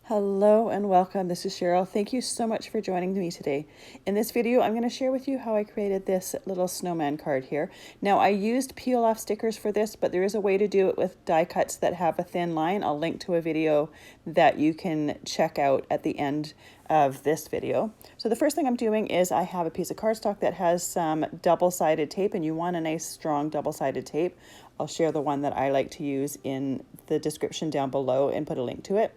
Hello and welcome. This is Cheryl. Thank you so much for joining me today. In this video, I'm going to share with you how I created this little snowman card here. Now, I used peel off stickers for this, but there is a way to do it with die cuts that have a thin line. I'll link to a video that you can check out at the end of this video. So the first thing I'm doing is I have a piece of cardstock that has some double-sided tape, and you want a nice strong double-sided tape. I'll share the one that I like to use in the description down below and put a link to it.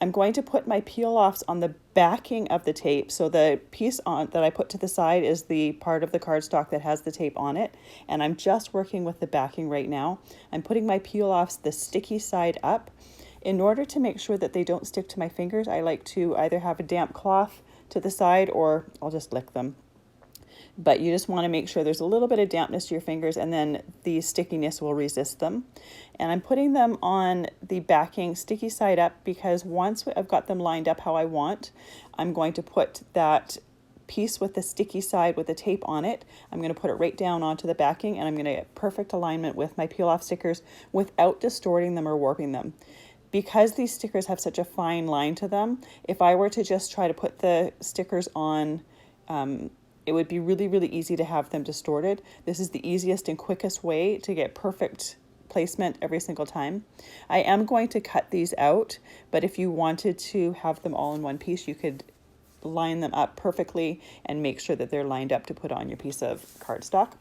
I'm going to put my peel-offs on the backing of the tape. So the piece that I put to the side is the part of the cardstock that has the tape on it. And I'm just working with the backing right now. I'm putting my peel-offs the sticky side up. In order to make sure that they don't stick to my fingers, I like to either have a damp cloth to the side or I'll just lick them. But you just want to make sure there's a little bit of dampness to your fingers, and then the stickiness will resist them. And I'm putting them on the backing sticky side up because once I've got them lined up how I want, I'm going to put that piece with the sticky side with the tape on it. I'm going to put it right down onto the backing, and I'm going to get perfect alignment with my peel off stickers without distorting them or warping them. Because these stickers have such a fine line to them, if I were to just try to put the stickers on, it would be really, really easy to have them distorted. This is the easiest and quickest way to get perfect placement every single time. I am going to cut these out, but if you wanted to have them all in one piece, you could line them up perfectly and make sure that they're lined up to put on your piece of cardstock.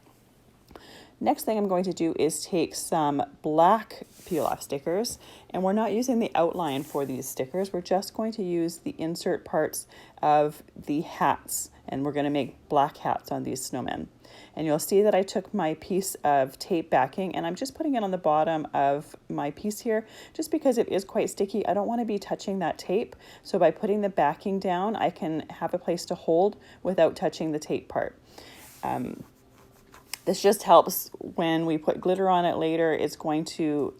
Next thing I'm going to do is take some black peel-off stickers, and we're not using the outline for these stickers. We're just going to use the insert parts of the hats, and we're going to make black hats on these snowmen. And you'll see that I took my piece of tape backing and I'm just putting it on the bottom of my piece here, just because it is quite sticky. I don't want to be touching that tape. So by putting the backing down, I can have a place to hold without touching the tape part. This just helps when we put glitter on it later. It's going to,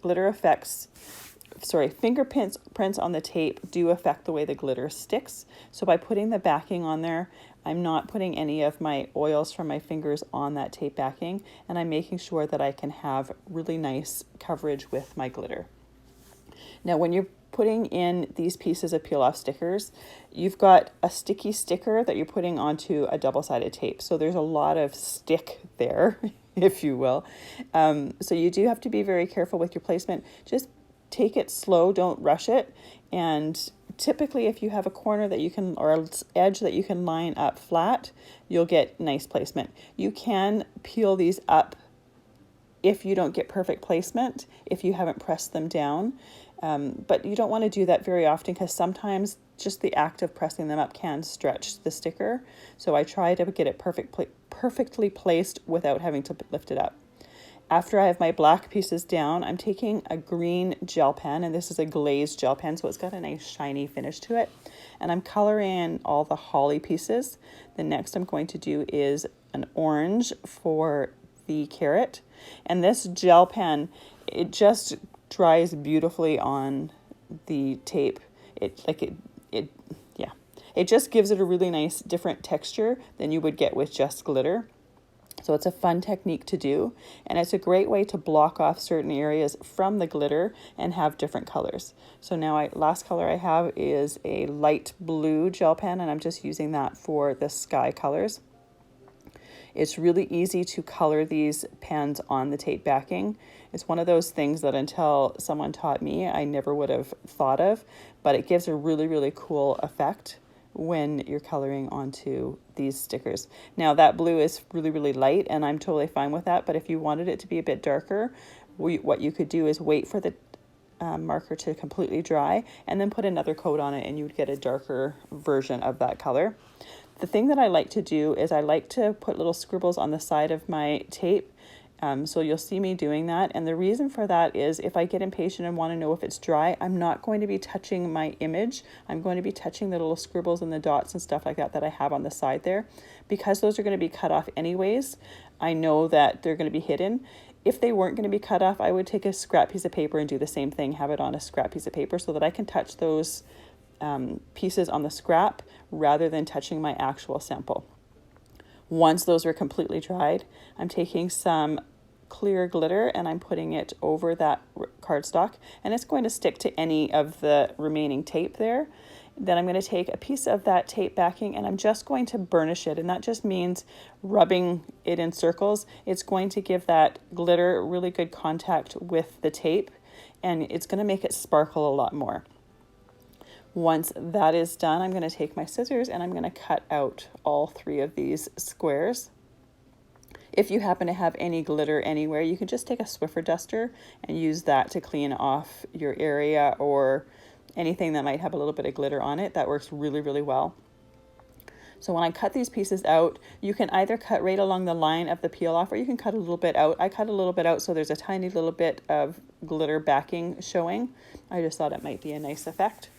fingerprints on the tape do affect the way the glitter sticks. So by putting the backing on there, I'm not putting any of my oils from my fingers on that tape backing, and I'm making sure that I can have really nice coverage with my glitter. Now, when you're putting in these pieces of peel-off stickers, you've got a sticky sticker that you're putting onto a double-sided tape. So there's a lot of stick there, if you will. So you do have to be very careful with your placement. Just take it slow, don't rush it. And typically if you have a corner that you can, or an edge that you can line up flat, you'll get nice placement. You can peel these up if you don't get perfect placement, if you haven't pressed them down. But you don't want to do that very often because sometimes just the act of pressing them up can stretch the sticker. So I try to get it perfectly placed without having to lift it up. After I have my black pieces down, I'm taking a green gel pen, and this is a glazed gel pen, so it's got a nice shiny finish to it. And I'm coloring in all the holly pieces. The next I'm going to do is an orange for the carrot. And this gel pen, it just dries beautifully on the tape. It just gives it a really nice different texture than you would get with just glitter. So it's a fun technique to do, and it's a great way to block off certain areas from the glitter and have different colors. So now last color I have is a light blue gel pen, and I'm just using that for the sky colors. It's really easy to color these pens on the tape backing. It's one of those things that until someone taught me, I never would have thought of, but it gives a really, really cool effect when you're coloring onto these stickers. Now that blue is really, really light, and I'm totally fine with that, but if you wanted it to be a bit darker, what you could do is wait for the marker to completely dry and then put another coat on it, and you would get a darker version of that color. The thing that I like to do is I like to put little scribbles on the side of my tape. So you'll see me doing that. And the reason for that is if I get impatient and want to know if it's dry, I'm not going to be touching my image. I'm going to be touching the little scribbles and the dots and stuff like that I have on the side there. Because those are going to be cut off anyways, I know that they're going to be hidden. If they weren't going to be cut off, I would take a scrap piece of paper and do the same thing, have it on a scrap piece of paper so that I can touch those pieces on the scrap rather than touching my actual sample. Once those are completely dried, I'm taking some clear glitter and I'm putting it over that cardstock, and it's going to stick to any of the remaining tape there. Then I'm going to take a piece of that tape backing and I'm just going to burnish it, and that just means rubbing it in circles. It's going to give that glitter really good contact with the tape, and it's going to make it sparkle a lot more. Once that is done, I'm going to take my scissors and I'm going to cut out all 3 of these squares. If you happen to have any glitter anywhere, you can just take a Swiffer duster and use that to clean off your area or anything that might have a little bit of glitter on it. That works really, really well. So when I cut these pieces out, you can either cut right along the line of the peel off, or you can cut a little bit out. I cut a little bit out so there's a tiny little bit of glitter backing showing. I just thought it might be a nice effect.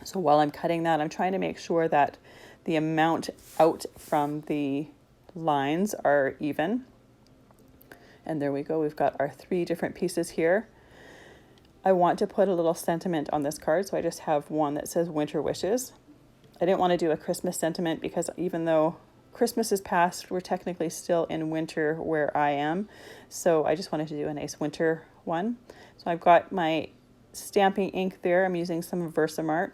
So while I'm cutting that, I'm trying to make sure that the amount out from the lines are even. And there we go. We've got our 3 different pieces here. I want to put a little sentiment on this card, so I just have one that says Winter Wishes. I didn't want to do a Christmas sentiment because even though Christmas is past, we're technically still in winter where I am. So I just wanted to do a nice winter one. So I've got my stamping ink there. I'm using some Versamark,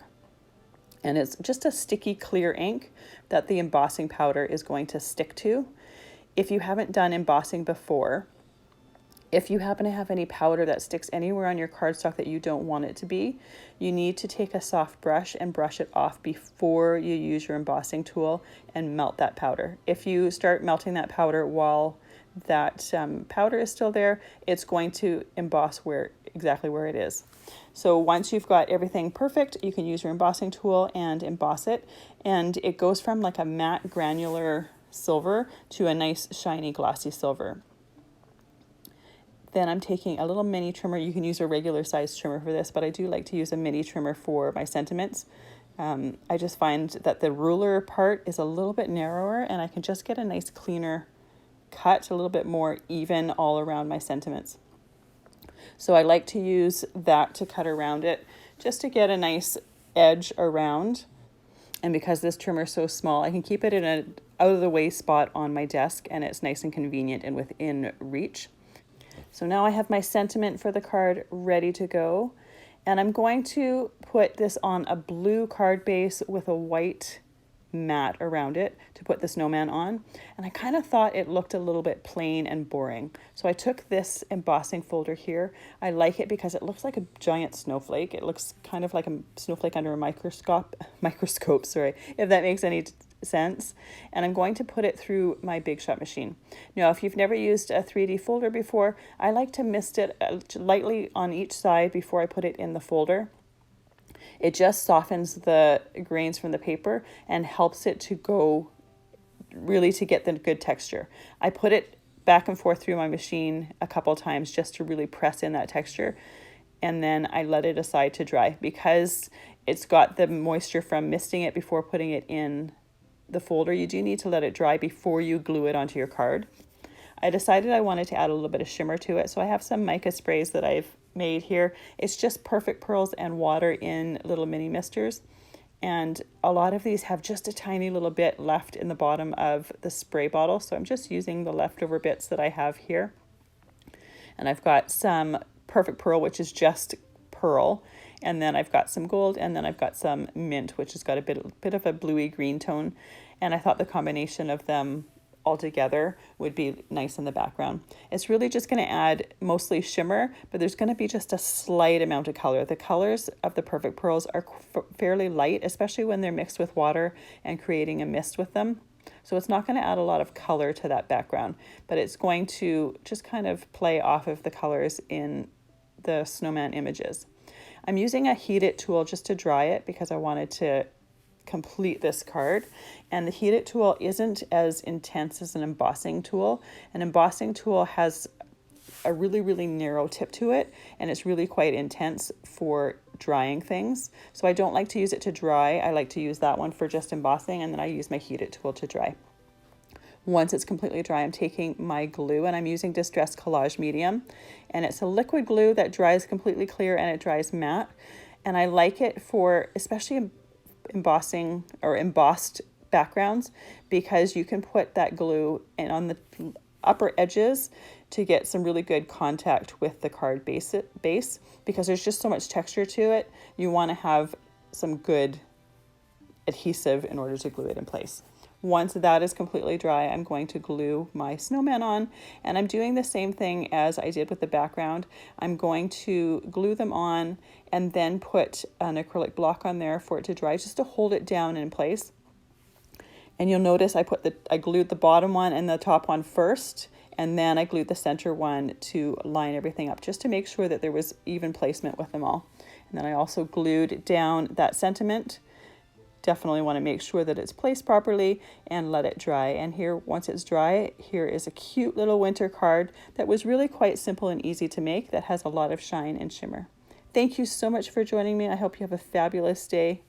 and it's just a sticky clear ink that the embossing powder is going to stick to. If you haven't done embossing before, if you happen to have any powder that sticks anywhere on your cardstock that you don't want it to be, you need to take a soft brush and brush it off before you use your embossing tool and melt that powder. If you start melting that powder while that powder is still there, it's going to emboss exactly where it is. So once you've got everything perfect, you can use your embossing tool and emboss it. And it goes from like a matte granular silver to a nice shiny glossy silver. Then I'm taking a little mini trimmer. You can use a regular size trimmer for this, but I do like to use a mini trimmer for my sentiments. I just find that the ruler part is a little bit narrower and I can just get a nice cleaner cut, a little bit more even all around my sentiments. So I like to use that to cut around it just to get a nice edge around. And because this trimmer is so small, I can keep it in an out of the way spot on my desk, and it's nice and convenient and within reach. So now I have my sentiment for the card ready to go, and I'm going to put this on a blue card base with a white mat around it to put the snowman on. And I kind of thought it looked a little bit plain and boring. So I took this embossing folder here. I like it because it looks like a giant snowflake. It looks kind of like a snowflake under a microscope, sorry, if that makes any sense. And I'm going to put it through my Big Shot machine. Now, if you've never used a 3D folder before, I like to mist it lightly on each side before I put it in the folder. It just softens the grains from the paper and helps it to go really to get the good texture. I put it back and forth through my machine a couple times just to really press in that texture, and then I let it aside to dry because it's got the moisture from misting it before putting it in the folder. You do need to let it dry before you glue it onto your card. I decided I wanted to add a little bit of shimmer to it, so I have some mica sprays that I've made here. It's just perfect pearls and water in little mini misters, and a lot of these have just a tiny little bit left in the bottom of the spray bottle, so I'm just using the leftover bits that I have here. And I've got some perfect pearl, which is just pearl, and then I've got some gold, and then I've got some mint, which has got a bit of a bluey green tone, and I thought the combination of them all together would be nice in the background. It's really just going to add mostly shimmer, but there's going to be just a slight amount of color. The colors of the perfect pearls are fairly light, especially when they're mixed with water and creating a mist with them. So it's not going to add a lot of color to that background, but it's going to just kind of play off of the colors in the snowman images. I'm using a Heat It tool just to dry it because I wanted to complete this card, and the Heat It tool isn't as intense as an embossing tool. An embossing tool has a really narrow tip to it, and it's really quite intense for drying things. So I don't like to use it to dry. I like to use that one for just embossing, and then I use my Heat It tool to dry. Once it's completely dry, I'm taking my glue, and I'm using Distress Collage Medium, and it's a liquid glue that dries completely clear and it dries matte, and I like it for especially embossing or embossed backgrounds because you can put that glue in on the upper edges to get some really good contact with the card base because there's just so much texture to it. You want to have some good adhesive in order to glue it in place. Once that is completely dry, I'm going to glue my snowman on, and I'm doing the same thing as I did with the background. I'm going to glue them on and then put an acrylic block on there for it to dry, just to hold it down in place. And you'll notice I glued the bottom one and the top one first, and then I glued the center one to line everything up, just to make sure that there was even placement with them all. And then I also glued down that sentiment. Definitely want to make sure that it's placed properly and let it dry. And here, once it's dry, here is a cute little winter card that was really quite simple and easy to make, that has a lot of shine and shimmer. Thank you so much for joining me. I hope you have a fabulous day.